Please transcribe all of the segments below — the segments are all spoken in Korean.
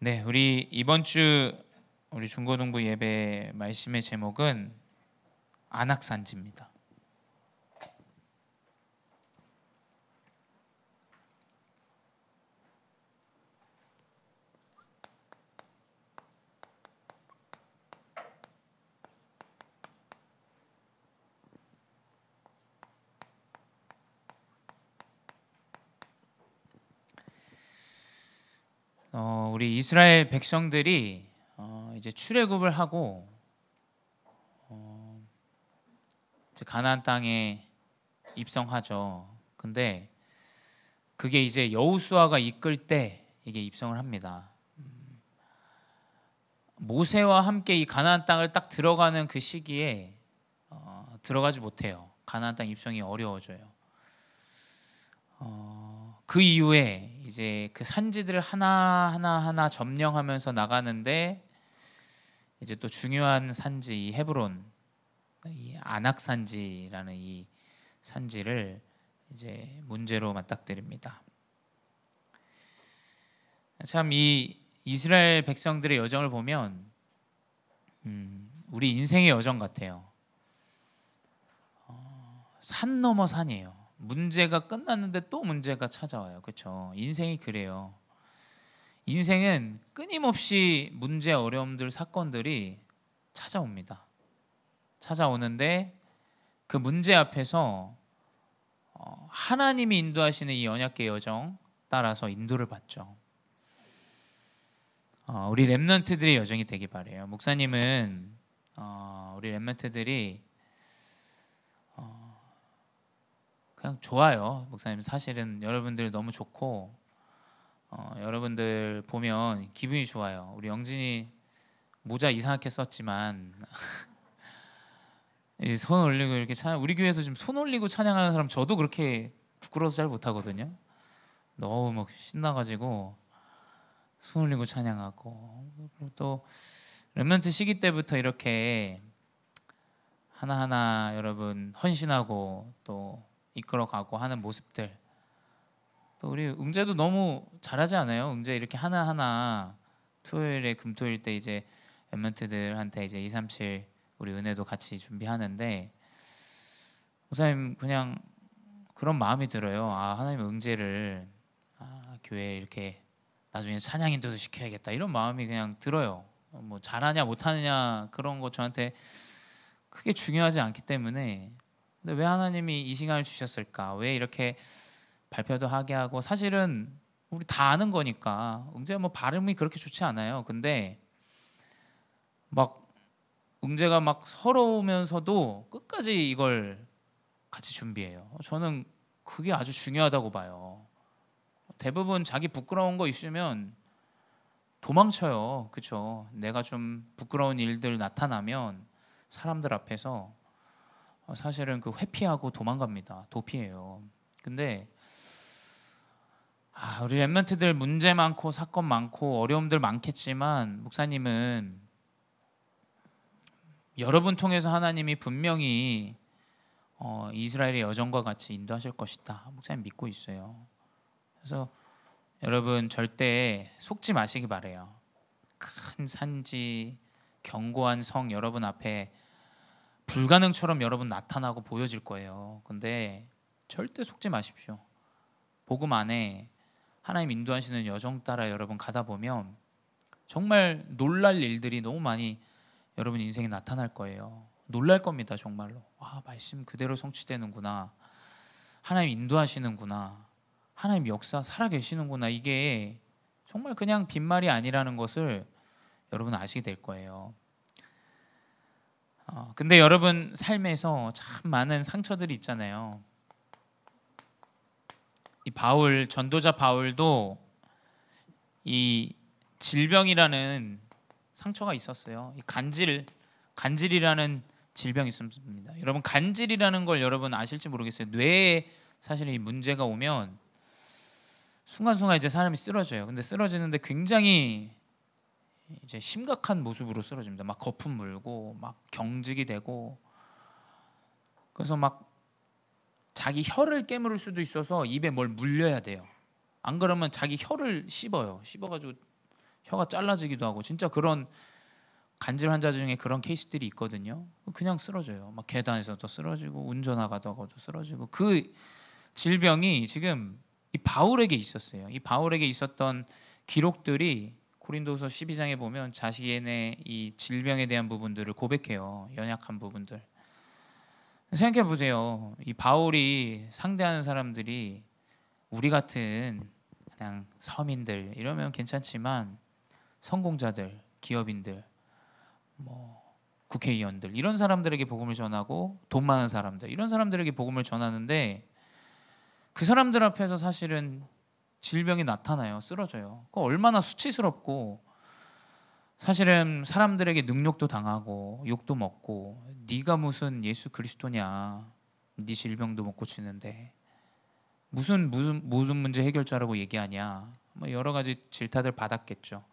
네, 우리 이번 주 우리 중고등부 예배 말씀의 제목은 안악산지입니다. 우리 이스라엘 백성들이 이제 출애굽을 하고 이제 가나안 땅에 입성하죠. 근데 그게 이제 여호수아가 이끌 때 이게 입성을 합니다. 모세와 함께 이 가나안 땅을 딱 들어가는 그 시기에 들어가지 못해요. 가나안 땅 입성이 어려워져요. 그 이후에 이제 그 산지들을 하나 점령하면서 나가는데 이제 또 중요한 산지 이 헤브론, 이 안악산지라는 이 산지를 이제 문제로 맞닥뜨립니다. 참 이 이스라엘 백성들의 여정을 보면 우리 인생의 여정 같아요. 산 넘어 산이에요. 문제가 끝났는데 또 문제가 찾아와요. 그렇죠? 인생이 그래요. 인생은 끊임없이 문제, 어려움들, 사건들이 찾아옵니다. 찾아오는데 그 문제 앞에서 하나님이 인도하시는 이 언약궤 여정 따라서 인도를 받죠. 우리 렘넌트들의 여정이 되길 바래요. 목사님은 우리 렘넌트들이 그냥 좋아요. 목사님 사실은 여러분들 너무 좋고 여러분들 보면 기분이 좋아요. 우리 영진이 모자 이상하게 썼지만 손 올리고 이렇게 우리 교회에서 지금 손 올리고 찬양하는 사람 저도 그렇게 부끄러워서 잘 못하거든요. 너무 막 신나가지고 손 올리고 찬양하고, 또 렘넌트 시기 때부터 이렇게 하나하나 여러분 헌신하고 또 이끌어가고 하는 모습들, 또 우리 응재도 너무 잘하지 않아요? 응재 이렇게 하나하나 토요일에 금토일 때 이제 렘넌트들한테 이제 237 우리 은혜도 같이 준비하는데, 목사님 그냥 그런 마음이 들어요. 하나님 응재를 교회에 이렇게 나중에 찬양 인도도 시켜야겠다, 이런 마음이 그냥 들어요. 뭐 잘하냐 못하느냐 그런 거 저한테 크게 중요하지 않기 때문에. 근데 왜 하나님이 이 시간을 주셨을까? 왜 이렇게 발표도 하게 하고, 사실은 우리 다 아는 거니까. 응재가 뭐 발음이 그렇게 좋지 않아요. 근데 막 응재가 막 서러우면서도 끝까지 이걸 같이 준비해요. 저는 그게 아주 중요하다고 봐요. 대부분 자기 부끄러운 거 있으면 도망쳐요. 그렇죠? 내가 좀 부끄러운 일들 나타나면 사람들 앞에서 사실은 그 회피하고 도망갑니다. 도피해요. 근데 우리 렘넌트들 문제 많고 사건 많고 어려움들 많겠지만, 목사님은 여러분 통해서 하나님이 분명히 이스라엘의 여정과 같이 인도하실 것이다, 목사님 믿고 있어요. 그래서 여러분 절대 속지 마시기 바래요. 큰 산지, 견고한 성 여러분 앞에 불가능처럼 여러분 나타나고 보여질 거예요. 근데 절대 속지 마십시오. 복음 안에 하나님 인도하시는 여정 따라 여러분 가다 보면 정말 놀랄 일들이 너무 많이 여러분 인생에 나타날 거예요. 놀랄 겁니다. 정말로. 말씀 그대로 성취되는구나, 하나님 인도하시는구나, 하나님 역사 살아계시는구나, 이게 정말 그냥 빈말이 아니라는 것을 여러분 아시게 될 거예요. 근데 여러분 삶에서 참 많은 상처들이 있잖아요. 이 바울, 전도자 바울도 이 질병이라는 상처가 있었어요. 이 간질이라는 질병이 있습니다. 여러분 간질이라는 걸 여러분 아실지 모르겠어요. 뇌에 사실 이 문제가 오면 순간순간 이제 사람이 쓰러져요. 근데 쓰러지는데 굉장히 이제 심각한 모습으로 쓰러집니다. 막 거품 물고 막 경직이 되고, 그래서 막 자기 혀를 깨물을 수도 있어서 입에 뭘 물려야 돼요. 안 그러면 자기 혀를 씹어요. 씹어가지고 혀가 잘라지기도 하고 진짜 그런 간질 환자 중에 그런 케이스들이 있거든요. 그냥 쓰러져요. 막 계단에서도 쓰러지고 운전하다가도 쓰러지고 그 질병이 지금 이 바울에게 있었어요. 이 바울에게 있었던 기록들이 고린도서 12장에 보면 자신의 이 질병에 대한 부분들을 고백해요. 연약한 부분들. 생각해 보세요. 이 바울이 상대하는 사람들이 우리 같은 그냥 서민들 이러면 괜찮지만 성공자들, 기업인들, 뭐 국회의원들 이런 사람들에게 복음을 전하고 돈 많은 사람들 이런 사람들에게 복음을 전하는데 그 사람들 앞에서 사실은 질병이 나타나요. 쓰러져요. 그거 얼마나 수치스럽고 사실은 사람들에게 능욕도 당하고 욕도 먹고 네가 무슨 예수 그리스도냐 네 질병도 못 고치는데 무슨 문제 해결자라고 얘기하냐 뭐 여러 가지 질타들 받았겠죠.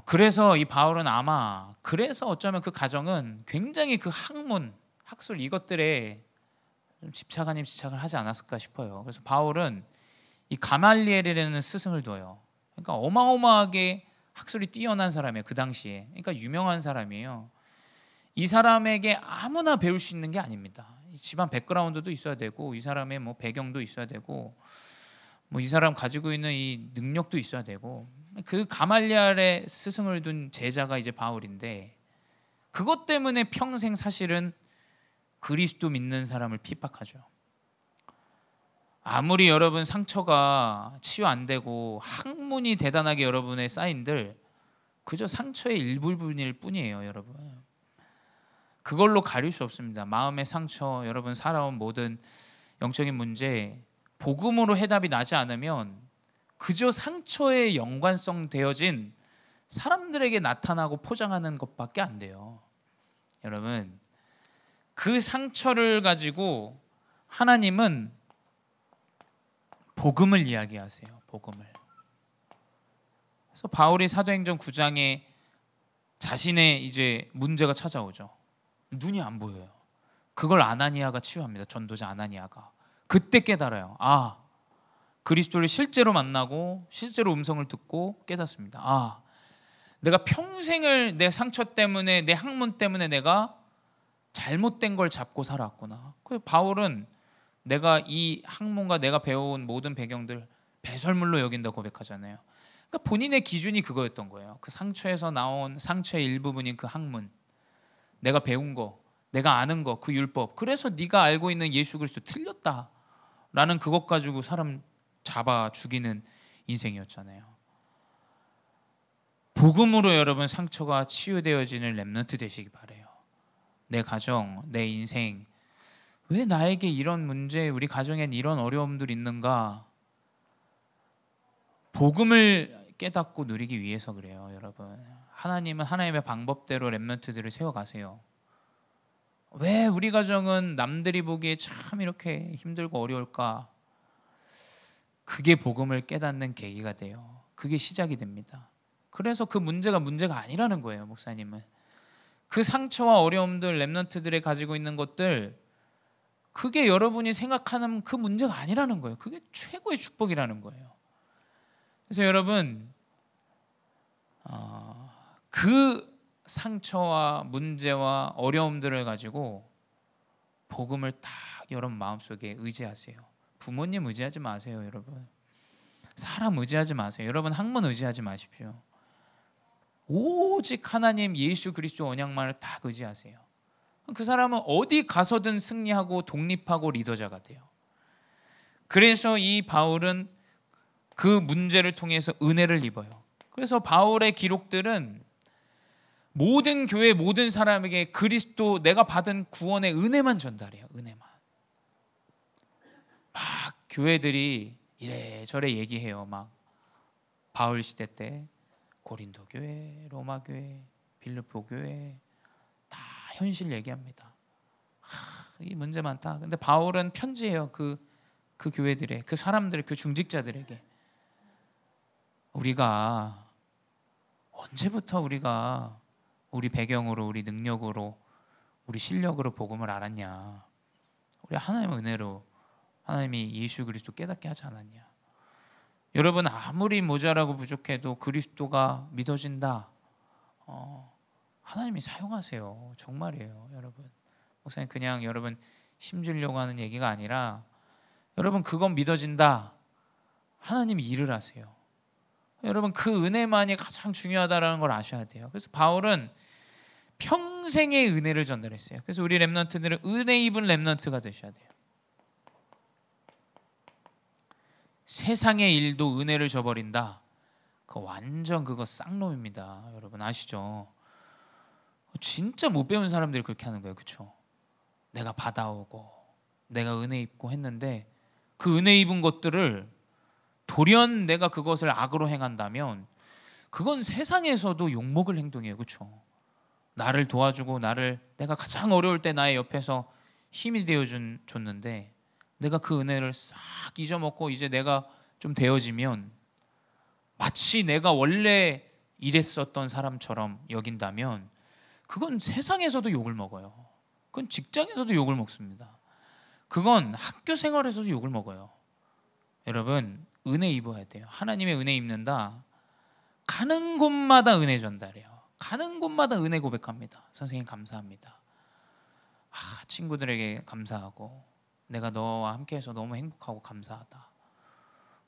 그래서 이 바울은 아마 그래서 어쩌면 그 가정은 굉장히 그 학문, 학술 이것들에 좀 집착 아닌 집착을 하지 않았을까 싶어요. 그래서 바울은 이 가말리엘이라는 스승을 둬요. 그러니까 어마어마하게 학술이 뛰어난 사람이에요. 그 당시에. 그러니까 유명한 사람이에요. 이 사람에게 아무나 배울 수 있는 게 아닙니다. 집안 백그라운드도 있어야 되고 이 사람의 뭐 배경도 있어야 되고 뭐 이 사람 가지고 있는 이 능력도 있어야 되고 그 가말리엘의 스승을 둔 제자가 이제 바울인데 그것 때문에 평생 사실은 그리스도 믿는 사람을 핍박하죠. 아무리 여러분 상처가 치유 안 되고 학문이 대단하게 여러분의 쌓인들 그저 상처의 일부분일 뿐이에요, 여러분. 그걸로 가릴 수 없습니다. 마음의 상처, 여러분 살아온 모든 영적인 문제 복음으로 해답이 나지 않으면 그저 상처에 연관성 되어진 사람들에게 나타나고 포장하는 것밖에 안 돼요. 여러분 그 상처를 가지고 하나님은 복음을 이야기하세요. 복음을. 그래서 바울이 사도행전 9장에 자신의 이제 문제가 찾아오죠. 눈이 안 보여요. 그걸 아나니아가 치유합니다. 전도자 아나니아가. 그때 깨달아요. 아, 그리스도를 실제로 만나고 실제로 음성을 듣고 깨닫습니다. 아, 내가 평생을 내 상처 때문에 내 학문 때문에 내가 잘못된 걸 잡고 살아왔구나. 그래서 바울은 내가 이 학문과 내가 배워온 모든 배경들 배설물로 여긴다 고백하잖아요. 그러니까 본인의 기준이 그거였던 거예요. 그 상처에서 나온 상처의 일부분인 그 학문, 내가 배운 거, 내가 아는 거, 그 율법. 그래서 네가 알고 있는 예수 그리스도 틀렸다라는 그것 가지고 사람 잡아 죽이는 인생이었잖아요. 복음으로 여러분 상처가 치유되어지는 렘넌트 되시기 바래요. 내 가정, 내 인생 왜 나에게 이런 문제, 우리 가정엔 이런 어려움들이 있는가? 복음을 깨닫고 누리기 위해서 그래요, 여러분. 하나님은 하나님의 방법대로 렘넌트들을 세워가세요. 왜 우리 가정은 남들이 보기에 참 이렇게 힘들고 어려울까? 그게 복음을 깨닫는 계기가 돼요. 그게 시작이 됩니다. 그래서 그 문제가 아니라는 거예요, 목사님은. 그 상처와 어려움들, 렘넌트들이 가지고 있는 것들 그게 여러분이 생각하는 그 문제가 아니라는 거예요. 그게 최고의 축복이라는 거예요. 그래서 여러분 그 상처와 문제와 어려움들을 가지고 복음을 딱 여러분 마음속에 의지하세요. 부모님 의지하지 마세요, 여러분. 사람 의지하지 마세요. 여러분 학문 의지하지 마십시오. 오직 하나님 예수 그리스도 언약만을 딱 의지하세요. 그 사람은 어디 가서든 승리하고 독립하고 리더자가 돼요. 그래서 이 바울은 그 문제를 통해서 은혜를 입어요. 그래서 바울의 기록들은 모든 교회 모든 사람에게 그리스도 내가 받은 구원의 은혜만 전달해요. 은혜만. 막 교회들이 이래저래 얘기해요. 막 바울 시대 때 고린도 교회, 로마 교회, 빌립보 교회 다 현실 얘기합니다. 이 문제 많다. 근데 바울은 편지해요. 그 교회들에, 그 사람들, 그 중직자들에게. 우리가 언제부터 우리가 우리 배경으로, 우리 능력으로, 우리 실력으로 복음을 알았냐? 우리 하나님의 은혜로 하나님이 예수 그리스도 깨닫게 하지 않았냐? 여러분 아무리 모자라고 부족해도 그리스도가 믿어진다. 하나님이 사용하세요. 정말이에요, 여러분. 목사님 그냥 여러분 힘주려고 하는 얘기가 아니라 여러분 그건 믿어진다. 하나님이 일을 하세요. 여러분 그 은혜만이 가장 중요하다는 걸 아셔야 돼요. 그래서 바울은 평생의 은혜를 전달했어요. 그래서 우리 렘넌트들은 은혜 입은 렘넌트가 되셔야 돼요. 세상의 일도 은혜를 저버린다. 그거 완전 그거 쌍놈입니다. 여러분 아시죠? 진짜 못 배운 사람들이 그렇게 하는 거예요. 그렇죠? 내가 받아오고 내가 은혜 입고 했는데 그 은혜 입은 것들을 돌연 내가 그것을 악으로 행한다면 그건 세상에서도 욕먹을 행동이에요. 그렇죠? 나를 도와주고 내가 가장 어려울 때 나의 옆에서 힘이 되어줬는데 내가 그 은혜를 싹 잊어먹고 이제 내가 좀 되어지면 마치 내가 원래 이랬었던 사람처럼 여긴다면 그건 세상에서도 욕을 먹어요. 그건 직장에서도 욕을 먹습니다. 그건 학교 생활에서도 욕을 먹어요. 여러분 은혜 입어야 돼요. 하나님의 은혜 입는다. 가는 곳마다 은혜 전달해요. 가는 곳마다 은혜 고백합니다. 선생님 감사합니다. 친구들에게 감사하고 내가 너와 함께해서 너무 행복하고 감사하다.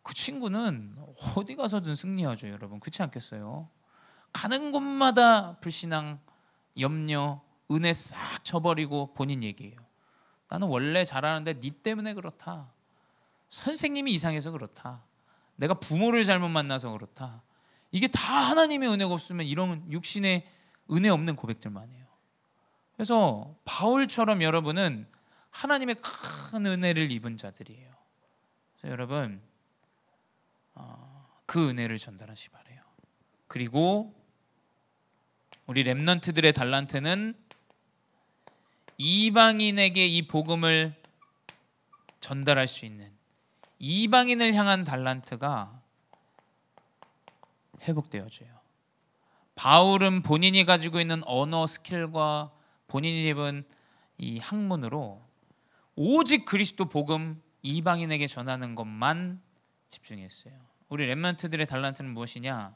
그 친구는 어디 가서든 승리하죠. 여러분 그렇지 않겠어요? 가는 곳마다 불신앙, 염려, 은혜 싹 저버리고 본인 얘기해요. 나는 원래 잘하는데 네 때문에 그렇다. 선생님이 이상해서 그렇다. 내가 부모를 잘못 만나서 그렇다. 이게 다 하나님의 은혜가 없으면 이런 육신의 은혜 없는 고백들만 해요. 그래서 바울처럼 여러분은 하나님의 큰 은혜를 입은 자들이에요. 그래서 여러분 그 은혜를 전달하시 바래요. 그리고 우리 렘넌트들의 달란트는 이방인에게 이 복음을 전달할 수 있는 이방인을 향한 달란트가 회복되어져요. 바울은 본인이 가지고 있는 언어 스킬과 본인이 입은 이 학문으로 오직 그리스도 복음 이방인에게 전하는 것만 집중했어요. 우리 렘넌트들의 달란트는 무엇이냐?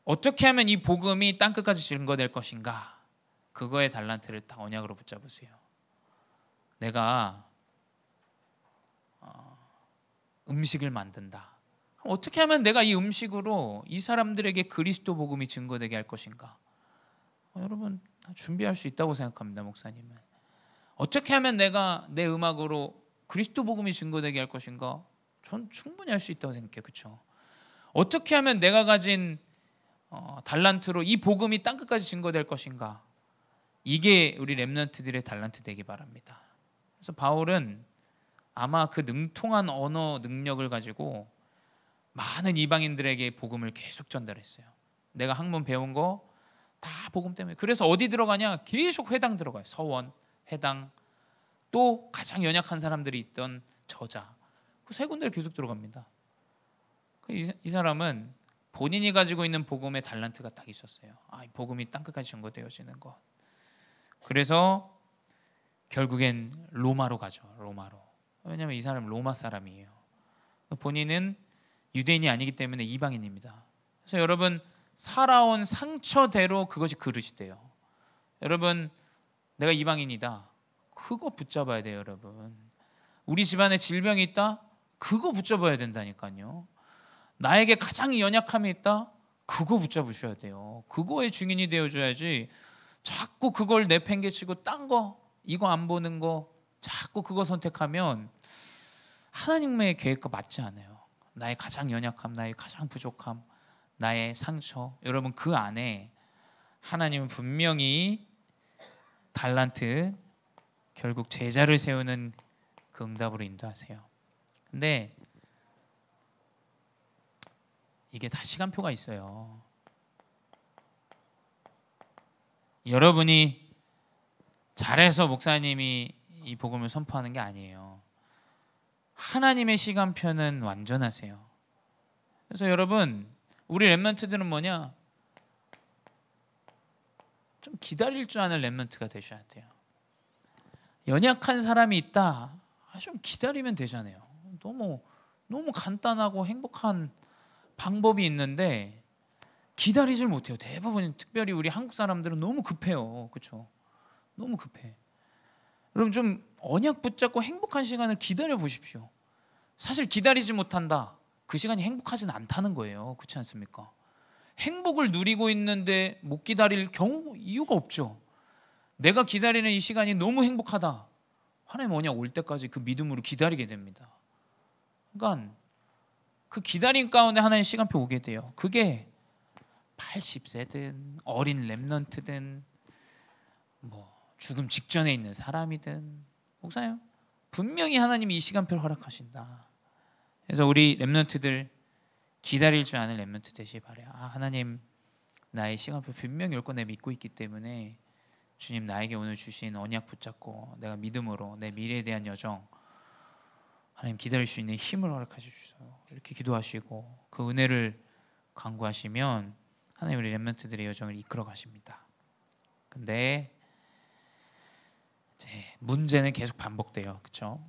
어떻게 하면 이 복음이 땅끝까지 증거될 것인가? 그거의 달란트를 딱 언약으로 붙잡으세요. 내가 음식을 만든다. 어떻게 하면 내가 이 음식으로 이 사람들에게 그리스도 복음이 증거되게 할 것인가? 여러분 준비할 수 있다고 생각합니다. 목사님은 어떻게 하면 내가 내 음악으로 그리스도 복음이 증거되게 할 것인가? 전 충분히 할 수 있다고 생각해요. 그렇죠? 어떻게 하면 내가 가진 달란트로 이 복음이 땅끝까지 증거될 것인가? 이게 우리 렘넌트들의 달란트 되기 바랍니다. 그래서 바울은 아마 그 능통한 언어 능력을 가지고 많은 이방인들에게 복음을 계속 전달했어요. 내가 학문 배운 거 다 복음 때문에. 그래서 어디 들어가냐? 계속 회당 들어가요. 서원, 회당, 또 가장 연약한 사람들이 있던 저자. 그 세 군데를 계속 들어갑니다. 이 사람은 본인이 가지고 있는 복음의 달란트가 딱 있었어요. 이 복음이 땅끝까지 증거되어지는 것. 그래서 결국엔 로마로 가죠. 로마로. 왜냐하면 이 사람은 로마 사람이에요. 본인은 유대인이 아니기 때문에 이방인입니다. 그래서 여러분 살아온 상처대로 그것이 그릇이 돼요. 여러분 내가 이방인이다. 그거 붙잡아야 돼요. 여러분 우리 집안에 질병이 있다. 그거 붙잡아야 된다니까요. 나에게 가장 연약함이 있다. 그거 붙잡으셔야 돼요. 그거의 증인이 되어줘야지 자꾸 그걸 내팽개치고 딴 거 이거 안 보는 거 자꾸 그거 선택하면 하나님의 계획과 맞지 않아요. 나의 가장 연약함, 나의 가장 부족함, 나의 상처. 여러분 그 안에 하나님은 분명히 달란트 결국 제자를 세우는 그 응답으로 인도하세요. 근데 이게 다 시간표가 있어요. 여러분이 잘해서 목사님이 이 복음을 선포하는 게 아니에요. 하나님의 시간표는 완전하세요. 그래서 여러분 우리 렘넌트들은 뭐냐? 좀 기다릴 줄 아는 렘넌트가 되셔야 돼요. 연약한 사람이 있다. 좀 기다리면 되잖아요. 너무 너무 간단하고 행복한 방법이 있는데 기다리질 못해요. 대부분 특별히 우리 한국 사람들은 너무 급해요. 그렇죠? 너무 급해. 여러분 좀 언약 붙잡고 행복한 시간을 기다려 보십시오. 사실 기다리지 못한다. 그 시간이 행복하진 않다는 거예요. 그렇지 않습니까? 행복을 누리고 있는데 못 기다릴 경우 이유가 없죠. 내가 기다리는 이 시간이 너무 행복하다. 하나님 언약 올 때까지 그 믿음으로 기다리게 됩니다. 그러니까 그 기다림 가운데 하나님 시간표 오게 돼요. 그게 80세든 어린 렘넌트든 뭐 죽음 직전에 있는 사람이든 목사님 분명히 하나님이 이 시간표를 허락하신다. 그래서 우리 렘넌트들 기다릴 줄 아는 렘넌트 되시기 바래요. 하나님 나의 시간표 분명히 올 거 내가 믿고 있기 때문에 주님 나에게 오늘 주신 언약 붙잡고 내가 믿음으로 내 미래에 대한 여정 하나님 기다릴 수 있는 힘을 허락해 주셔서 이렇게 기도하시고 그 은혜를 간구하시면 하나님 우리 렘넌트들의 여정을 이끌어 가십니다. 근데 이제 문제는 계속 반복돼요. 그렇죠?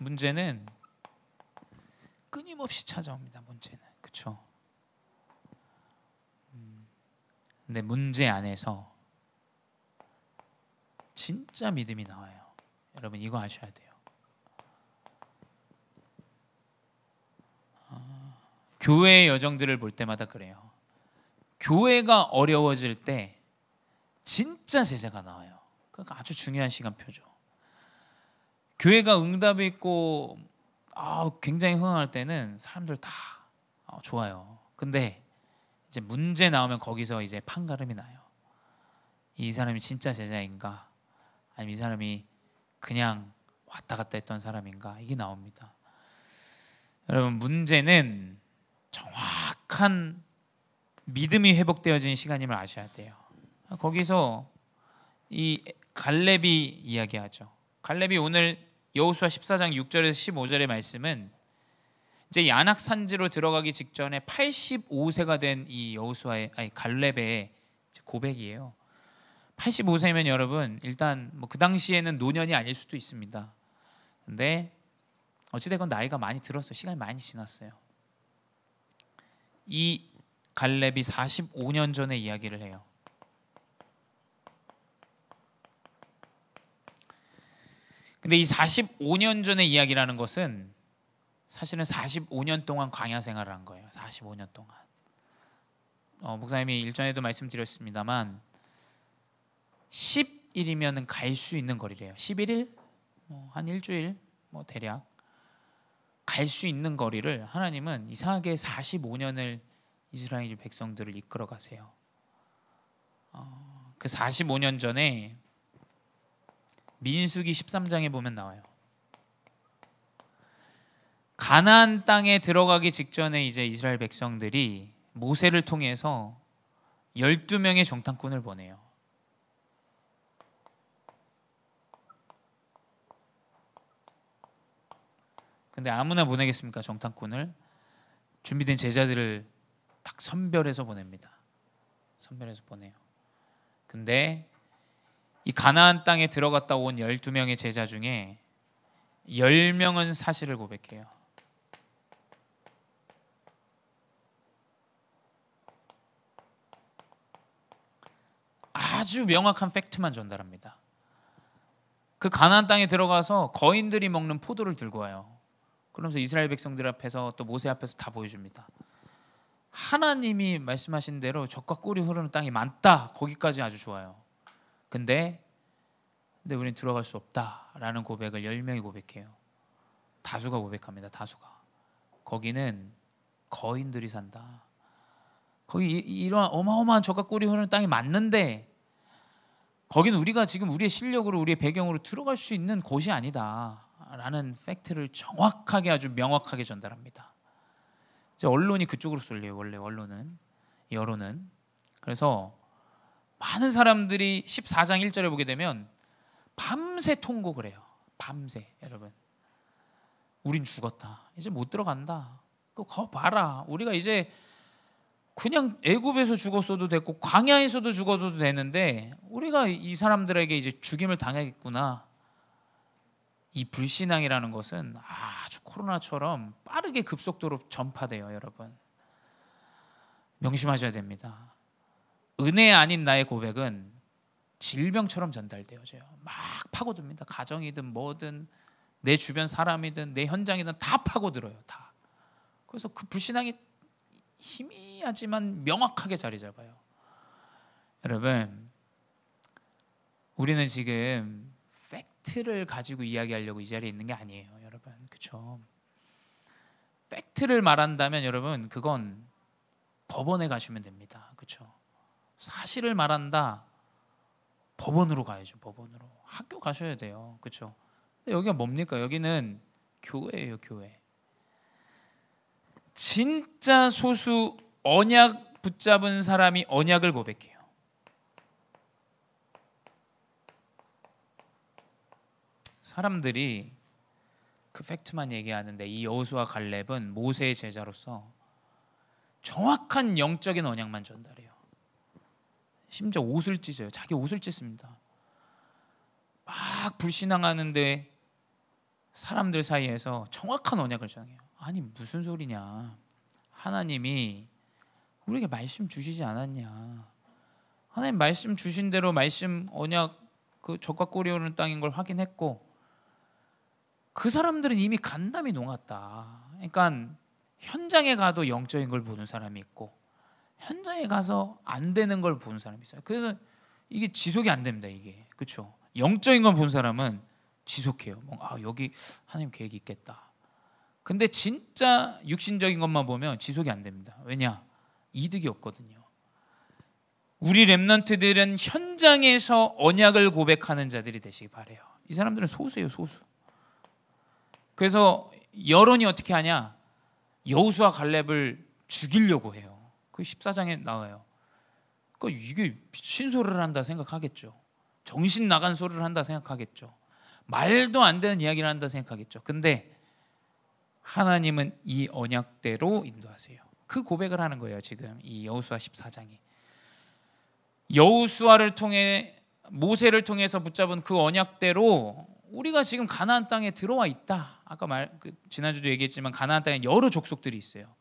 문제는 끊임없이 찾아옵니다. 문제는. 그렇죠? 근데 문제 안에서 진짜 믿음이 나와요. 여러분 이거 아셔야 돼요. 교회의 여정들을 볼 때마다 그래요. 교회가 어려워질 때 진짜 제자가 나와요. 그러니까 아주 중요한 시간표죠. 교회가 응답이 있고 굉장히 흥황할 때는 사람들 다 좋아요. 근데 이제 문제 나오면 거기서 이제 판가름이 나요. 이 사람이 진짜 제자인가? 아니면 이 사람이 그냥 왔다 갔다 했던 사람인가? 이게 나옵니다. 여러분 문제는 정확한 믿음이 회복되어진 시간임을 아셔야 돼요. 거기서 이 갈렙이 이야기하죠. 갈렙이 오늘 여호수아 14장 6절에서 15절의 말씀은 이제 야낙 산지로 들어가기 직전에 85세가 된 이 갈렙의 고백이에요. 85세면 여러분 일단 뭐 그 당시에는 노년이 아닐 수도 있습니다. 근데 어찌됐건 나이가 많이 들었어요. 시간이 많이 지났어요. 이 갈렙이 45년 전에 이야기를 해요. 근데 이 45년 전의 이야기라는 것은 사실은 45년 동안 광야 생활을 한 거예요. 45년 동안. 목사님이 일전에도 말씀드렸습니다만 10일이면 갈 수 있는 거리래요. 11일? 한 일주일? 대략 갈 수 있는 거리를 하나님은 이상하게 45년을 이스라엘 백성들을 이끌어 가세요. 그 45년 전에 민수기 13장에 보면 나와요. 가나안 땅에 들어가기 직전에 이제 이스라엘 백성들이 모세를 통해서 12명의 정탐꾼을 보내요. 근데 아무나 보내겠습니까? 정탐꾼을. 준비된 제자들을 딱 선별해서 보냅니다. 선별해서 보내요. 근데 이 가나안 땅에 들어갔다 온 12명의 제자 중에 10명은 사실을 고백해요. 아주 명확한 팩트만 전달합니다. 그 가나안 땅에 들어가서 거인들이 먹는 포도를 들고 와요. 그러면서 이스라엘 백성들 앞에서 또 모세 앞에서 다 보여줍니다. 하나님이 말씀하신 대로 젖과 꿀이 흐르는 땅이 많다. 거기까지 아주 좋아요. 근데 우리는 들어갈 수 없다라는 고백을 10명이 고백해요. 다수가 고백합니다. 다수가. 거기는 거인들이 산다. 거기 이런 어마어마한 젖과 꿀이 흐르는 땅이 맞는데 거기는 우리가 지금 우리의 실력으로 우리의 배경으로 들어갈 수 있는 곳이 아니다 라는 팩트를 정확하게 아주 명확하게 전달합니다. 이제 언론이 그쪽으로 쏠려요. 원래 여론은. 그래서 많은 사람들이 14장 1절에 보게 되면 밤새 통곡을 해요. 밤새. 여러분 우린 죽었다. 이제 못 들어간다. 그거 봐라. 우리가 이제 그냥 애굽에서 죽었어도 됐고 광야에서도 죽었어도 되는데 우리가 이 사람들에게 이제 죽임을 당하겠구나. 이 불신앙이라는 것은 아주 코로나처럼 빠르게 급속도로 전파돼요. 여러분 명심하셔야 됩니다. 은혜 아닌 나의 고백은 질병처럼 전달되어져요. 막 파고듭니다. 가정이든 뭐든 내 주변 사람이든 내 현장이든 다 파고들어요. 다. 그래서 그 불신앙이 희미하지만 명확하게 자리 잡아요. 여러분 우리는 지금 팩트를 가지고 이야기하려고 이 자리에 있는 게 아니에요. 여러분 그렇죠? 팩트를 말한다면 여러분 그건 법원에 가시면 됩니다. 그렇죠? 사실을 말한다. 법원으로 가야죠. 법원으로. 학교 가셔야 돼요. 그렇죠? 근데 여기가 뭡니까? 여기는 교회예요. 교회. 진짜 소수 언약 붙잡은 사람이 언약을 고백해요. 사람들이 그 팩트만 얘기하는데 이 여호수아 갈렙은 모세의 제자로서 정확한 영적인 언약만 전달해요. 심지어 옷을 찢어요. 자기 옷을 찢습니다. 막 불신앙하는데 사람들 사이에서 정확한 언약을 정해요. 아니 무슨 소리냐? 하나님이 우리에게 말씀 주시지 않았냐? 하나님 말씀 주신 대로 말씀 언약 그 적과 꿀이 오르는 땅인 걸 확인했고 그 사람들은 이미 간담이 녹았다. 그러니까 현장에 가도 영적인 걸 보는 사람이 있고 현장에 가서 안 되는 걸 보는 사람이 있어요. 그래서 이게 지속이 안 됩니다. 이게 그렇죠? 영적인 걸 본 사람은 지속해요. 여기 하나님 계획이 있겠다. 근데 진짜 육신적인 것만 보면 지속이 안 됩니다. 왜냐? 이득이 없거든요. 우리 렘넌트들은 현장에서 언약을 고백하는 자들이 되시기 바라요. 이 사람들은 소수예요. 소수. 그래서 여론이 어떻게 하냐? 여호수아 갈렙을 죽이려고 해요. 그 14장에 나와요. 그러니까 이게 미친 소리를 한다 생각하겠죠. 정신 나간 소리를 한다 생각하겠죠. 말도 안 되는 이야기를 한다 생각하겠죠. 근데 하나님은 이 언약대로 인도하세요. 그 고백을 하는 거예요. 지금 이 여호수아 14장이. 여호수아를 통해 모세를 통해서 붙잡은 그 언약대로 우리가 지금 가나안 땅에 들어와 있다. 아까 지난주도 얘기했지만 가나안 땅에 여러 족속들이 있어요.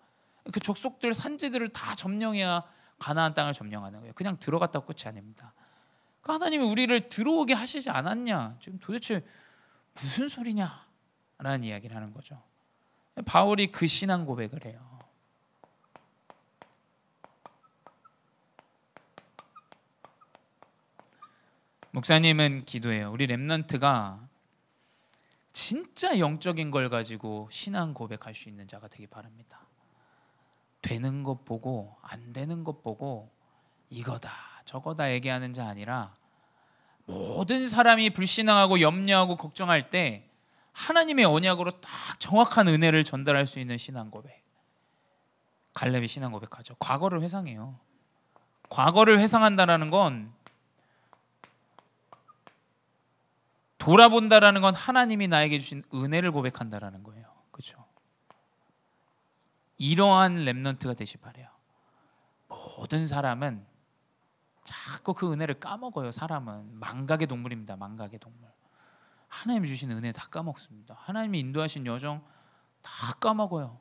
그 족속들 산지들을 다 점령해야 가나안 땅을 점령하는 거예요. 그냥 들어갔다고 끝이 아닙니다. 하나님이 우리를 들어오게 하시지 않았냐? 지금 도대체 무슨 소리냐? 라는 이야기를 하는 거죠. 바울이 그 신앙 고백을 해요. 목사님은 기도해요. 우리 렘넌트가 진짜 영적인 걸 가지고 신앙 고백할 수 있는 자가 되기 바랍니다. 되는 것 보고 안 되는 것 보고 이거다 저거다 얘기하는 자 아니라 모든 사람이 불신앙하고 염려하고 걱정할 때 하나님의 언약으로 딱 정확한 은혜를 전달할 수 있는 신앙 고백. 갈렙이 신앙 고백하죠. 과거를 회상해요. 과거를 회상한다라는 건 돌아본다라는 건 하나님이 나에게 주신 은혜를 고백한다라는 거예요. 그렇죠? 이러한 렘넌트가 되시 바래요. 모든 사람은 자꾸 그 은혜를 까먹어요. 사람은 망각의 동물입니다. 망각의 동물. 하나님 주신 은혜 다 까먹습니다. 하나님이 인도하신 여정 다 까먹어요.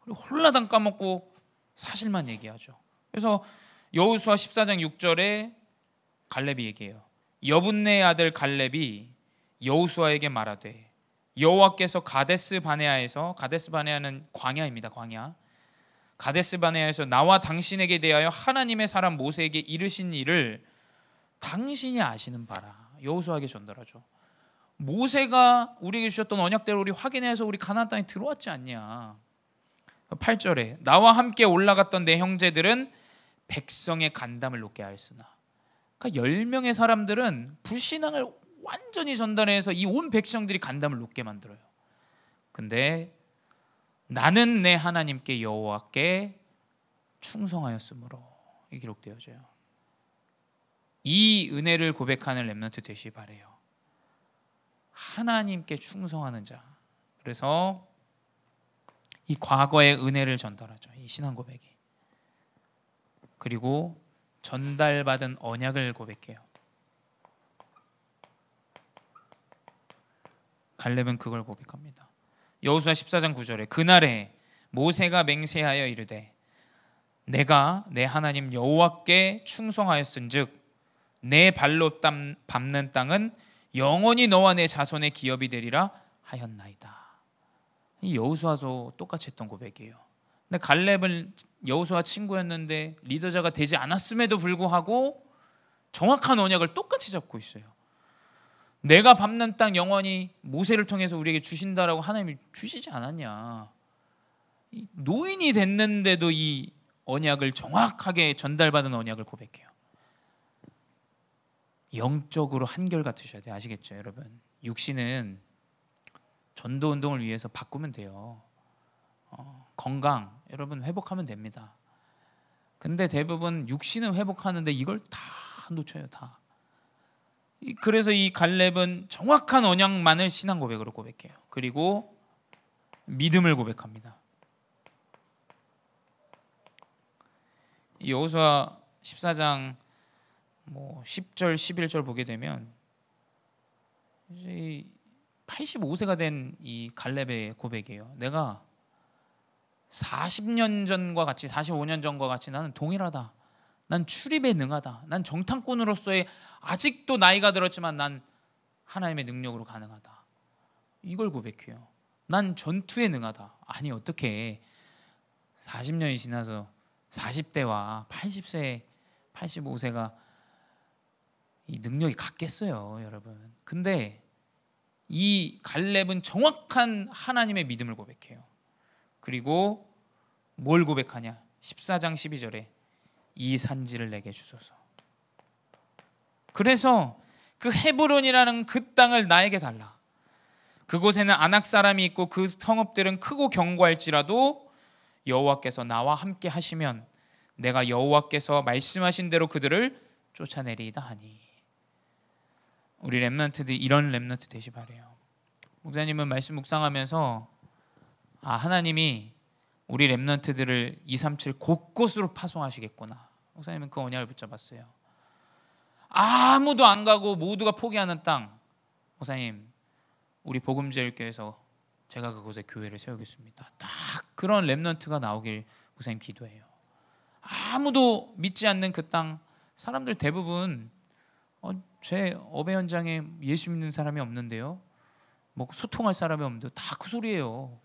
그리고 홀라당 까먹고 사실만 얘기하죠. 그래서 여호수아 14장 6절에 갈렙이 얘기해요. 여분네의 아들 갈렙이 여호수아에게 말하되 여호와께서 가데스 바네아에서, 가데스 바네아는 광야입니다. 광야. 가데스 바네아에서 나와 당신에게 대하여 하나님의 사람 모세에게 이르신 일을 당신이 아시는 바라. 여호수아에게 전달하죠. 모세가 우리에게 주셨던 언약대로 우리 확인해서 우리 가나안 땅에 들어왔지 않냐. 8절에 나와 함께 올라갔던 내 형제들은 백성의 간담을 높게 하였으나, 그러니까 10명의 사람들은 불신앙을 완전히 전달해서 이 온 백성들이 간담을 높게 만들어요. 근데 나는 내 하나님께 여호와께 충성하였으므로 이 기록되어져요. 이 은혜를 고백하는 렘넌트 되시기 바래요. 하나님께 충성하는 자. 그래서 이 과거의 은혜를 전달하죠. 이 신앙 고백이. 그리고 전달받은 언약을 고백해요. 갈렙은 그걸 고백합니다. 여호수아 14장 9절에 그날에 모세가 맹세하여 이르되 내가 내 하나님 여호와께 충성하였은즉 내 발로 밟는 땅은 영원히 너와 내 자손의 기업이 되리라 하였나이다. 이 여호수아도 똑같이 했던 고백이에요. 근데 갈렙은 여호수아 친구였는데 리더자가 되지 않았음에도 불구하고 정확한 언약을 똑같이 잡고 있어요. 내가 밟는 땅 영원히 모세를 통해서 우리에게 주신다라고 하나님이 주시지 않았냐. 노인이 됐는데도 이 언약을 정확하게 전달받은 언약을 고백해요. 영적으로 한결같으셔야 돼요. 아시겠죠 여러분? 육신은 전도운동을 위해서 바꾸면 돼요. 건강 여러분 회복하면 됩니다. 근데 대부분 육신은 회복하는데 이걸 다 놓쳐요. 다. 그래서 이 갈렙은 정확한 언약만을 신앙 고백으로 고백해요. 그리고 믿음을 고백합니다. 이 여호수아 14장 10절 11절 보게 되면 이제 85세가 된 이 갈렙의 고백이에요. 내가 40년 전과 같이 45년 전과 같이 나는 동일하다. 난 출입에 능하다. 난 정탐꾼으로서의 아직도 나이가 들었지만 난 하나님의 능력으로 가능하다. 이걸 고백해요. 난 전투에 능하다. 아니 어떻게 40년이 지나서 40대와 80세, 85세가 이 능력이 같겠어요, 여러분. 근데 이 갈렙은 정확한 하나님의 믿음을 고백해요. 그리고 뭘 고백하냐? 14장 12절에 이 산지를 내게 주소서. 그래서 그 헤브론이라는 그 땅을 나에게 달라. 그곳에는 아낙 사람이 있고 그 성읍들은 크고 견고할지라도 여호와께서 나와 함께 하시면 내가 여호와께서 말씀하신 대로 그들을 쫓아내리이다 하니. 우리 렘넌트들 이런 렘넌트 되시 바래요. 목사님은 말씀 묵상하면서 하나님이 우리 렘넌트들을 237 곳곳으로 파송하시겠구나. 목사님은 그 언약을 붙잡았어요. 아무도 안 가고 모두가 포기하는 땅. 목사님 우리 복음제일교회에서 제가 그곳에 교회를 세우겠습니다. 딱 그런 렘넌트가 나오길 목사님 기도해요. 아무도 믿지 않는 그 땅 사람들 대부분 제 업의 현장에 예수 믿는 사람이 없는데요. 소통할 사람이 없는데 다 그 소리예요.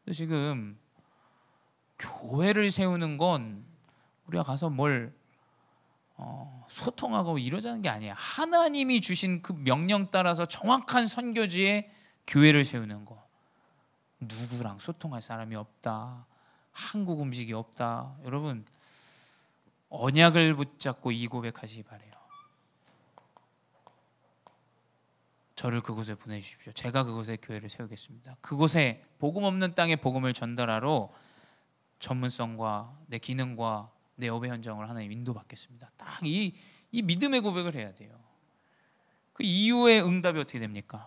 근데 지금 교회를 세우는 건 우리가 가서 뭘 소통하고 이러자는 게 아니야. 하나님이 주신 그 명령 따라서 정확한 선교지에 교회를 세우는 거. 누구랑 소통할 사람이 없다. 한국 음식이 없다. 여러분 언약을 붙잡고 이 고백하시기 바래요. 저를 그곳에 보내주십시오. 제가 그곳에 교회를 세우겠습니다. 그곳에 복음 없는 땅에 복음을 전달하러 전문성과 내 기능과 내 업의 현장을 하나님 인도받겠습니다. 딱 이 믿음의 고백을 해야 돼요. 그 이후의 응답이 어떻게 됩니까?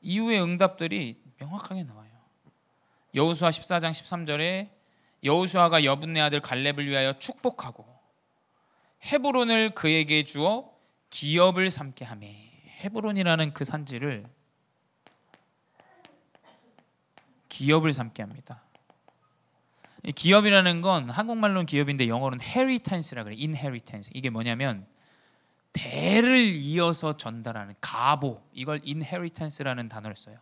이후의 응답들이 명확하게 나와요. 여호수아 14장 13절에 여호수아가 여분네 아들 갈렙을 위하여 축복하고 헤브론을 그에게 주어 기업을 삼게 하며. 헤브론이라는 그 산지를 기업을 삼게 합니다. 기업이라는 건 한국말로는 기업인데 영어로는 inheritance라 그래요. inheritance. 이게 뭐냐면 대를 이어서 전달하는 가보. 이걸 inheritance라는 단어를 써요.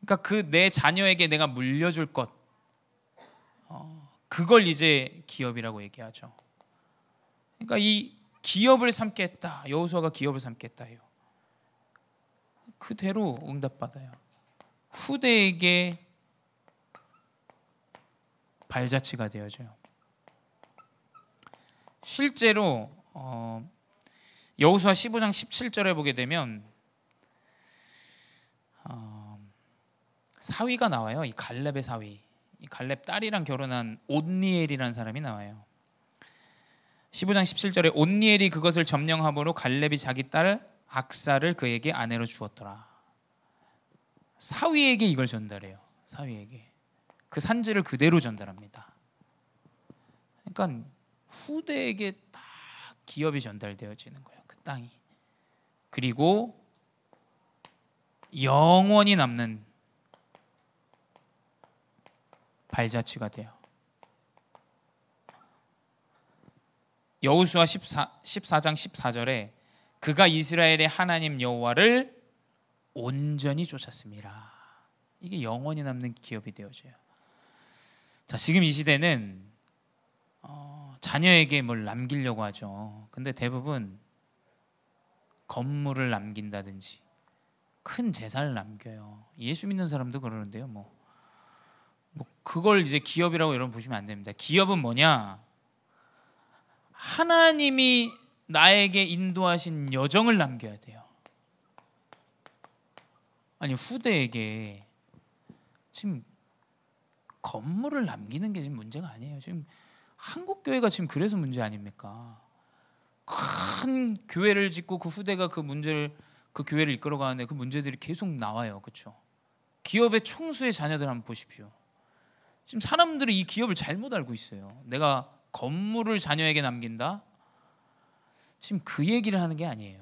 그러니까 그 내 자녀에게 내가 물려줄 것, 그걸 이제 기업이라고 얘기하죠. 그러니까 이 기업을 삼게 했다. 여호수아가 기업을 삼게 했다 해요. 그대로 응답받아요. 후대에게 발자취가 되어져요. 실제로 여호수아 15장 17절에 보게 되면 사위가 나와요. 이 갈렙의 사위. 이 갈렙 딸이랑 결혼한 온니엘이라는 사람이 나와요. 15장 17절에 온니엘이 그것을 점령함으로 갈렙이 자기 딸 악사를 그에게 아내로 주었더라. 사위에게 이걸 전달해요. 사위에게. 그 산지를 그대로 전달합니다. 그러니까 후대에게 딱 기업이 전달되어지는 거예요. 땅이. 그리고 영원히 남는 발자취가 돼요. 여호수아 14장 14절에 그가 이스라엘의 하나님 여호와를 온전히 쫓았습니다. 이게 영원히 남는 기업이 되어져요. 자, 지금 이 시대는 자녀에게 뭘 남기려고 하죠. 근데 대부분 건물을 남긴다든지 큰 재산을 남겨요. 예수 믿는 사람도 그러는데요. 뭐 그걸 이제 기업이라고 여러분 보시면 안 됩니다. 기업은 뭐냐? 하나님이 나에게 인도하신 여정을 남겨야 돼요. 아니, 후대에게 지금 건물을 남기는 게 지금 문제가 아니에요. 지금 한국 교회가 지금 그래서 문제 아닙니까? 큰 교회를 짓고 그 후대가 그 교회를 이끌어가는데 그 문제들이 계속 나와요. 그렇죠? 기업의 총수의 자녀들 한번 보십시오. 지금 사람들이 이 기업을 잘못 알고 있어요. 내가 건물을 자녀에게 남긴다? 지금 그 얘기를 하는 게 아니에요.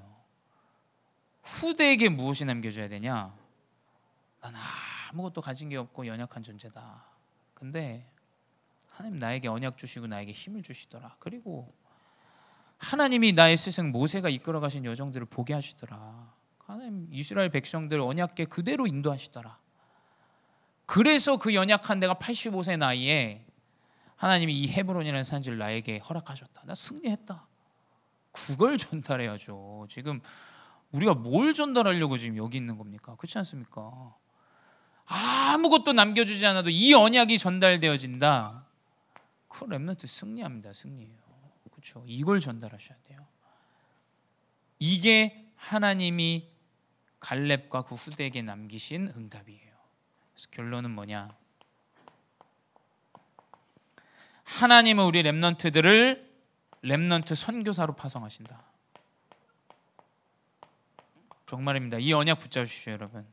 후대에게 무엇이 남겨줘야 되냐? 난 아무것도 가진 게 없고 연약한 존재다. 근데 하나님 나에게 언약 주시고 나에게 힘을 주시더라. 그리고 하나님이 나의 스승 모세가 이끌어가신 여정들을 보게 하시더라. 하나님 이스라엘 백성들 언약궤 그대로 인도하시더라. 그래서 그 연약한 내가 85세 나이에 하나님이 이 헤브론이라는 산지를 나에게 허락하셨다. 나 승리했다. 그걸 전달해야죠. 지금 우리가 뭘 전달하려고 지금 여기 있는 겁니까? 그렇지 않습니까? 아무것도 남겨주지 않아도 이 언약이 전달되어진다. 그 렘넌트 승리합니다. 승리예요. 그렇죠? 이걸 전달하셔야 돼요. 이게 하나님이 갈렙과 그 후대에게 남기신 응답이에요. 그래서 결론은 뭐냐? 하나님은 우리 렘넌트들을 렘넌트 선교사로 파송하신다. 정말입니다. 이 언약 붙잡으십시오, 여러분.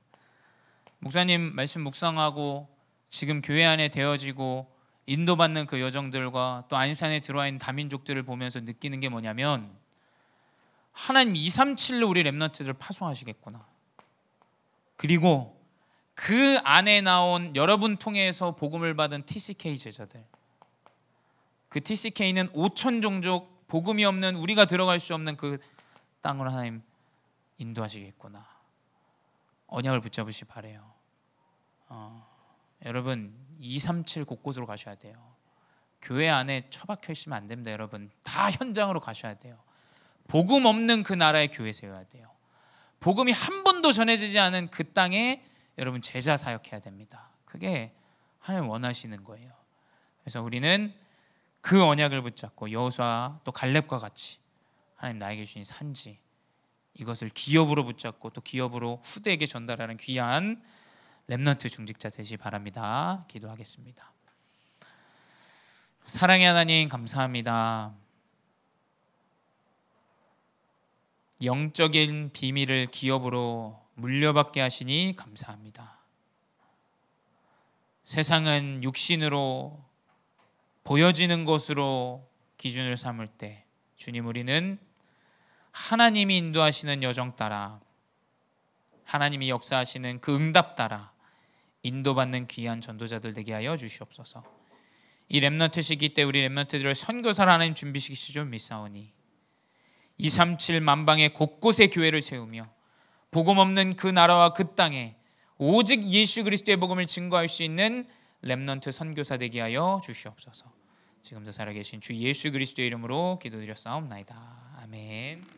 목사님 말씀 묵상하고 지금 교회 안에 되어지고 인도받는 그 여정들과 또 안산에 들어와 있는 다민족들을 보면서 느끼는 게 뭐냐면 하나님 237로 우리 렘넌트들을 파송하시겠구나. 그리고 그 안에 나온 여러분 통해서 복음을 받은 TCK 제자들, 그 TCK는 5천 종족 복음이 없는 우리가 들어갈 수 없는 그 땅으로 하나님 인도하시겠구나. 언약을 붙잡으시 바래요. 여러분 237 곳곳으로 가셔야 돼요. 교회 안에 처박혀 있으면 안 됩니다. 여러분 다 현장으로 가셔야 돼요. 복음 없는 그 나라에 교회 세워야 돼요. 복음이 한 번도 전해지지 않은 그 땅에 여러분 제자 사역해야 됩니다. 그게 하나님 원하시는 거예요. 그래서 우리는 그 언약을 붙잡고 여호수아 또 갈렙과 같이 하나님 나에게 주신 산지 이것을 기업으로 붙잡고 또 기업으로 후대에게 전달하는 귀한 렘넌트 중직자 되시 바랍니다. 기도하겠습니다. 사랑의 하나님 감사합니다. 영적인 비밀을 기업으로 물려받게 하시니 감사합니다. 세상은 육신으로 보여지는 것으로 기준을 삼을 때 주님 우리는 하나님이 인도하시는 여정 따라 하나님이 역사하시는 그 응답 따라 인도받는 귀한 전도자들 되게 하여 주시옵소서. 이 렘넌트 시기 때 우리 렘넌트들을 선교사로 하나님 준비시키시 줄 믿사오니 237 만방의 곳곳에 교회를 세우며 복음 없는 그 나라와 그 땅에 오직 예수 그리스도의 복음을 증거할 수 있는 렘넌트 선교사 되게 하여 주시옵소서. 지금도 살아계신 주 예수 그리스도의 이름으로 기도드렸사옵나이다. 아멘.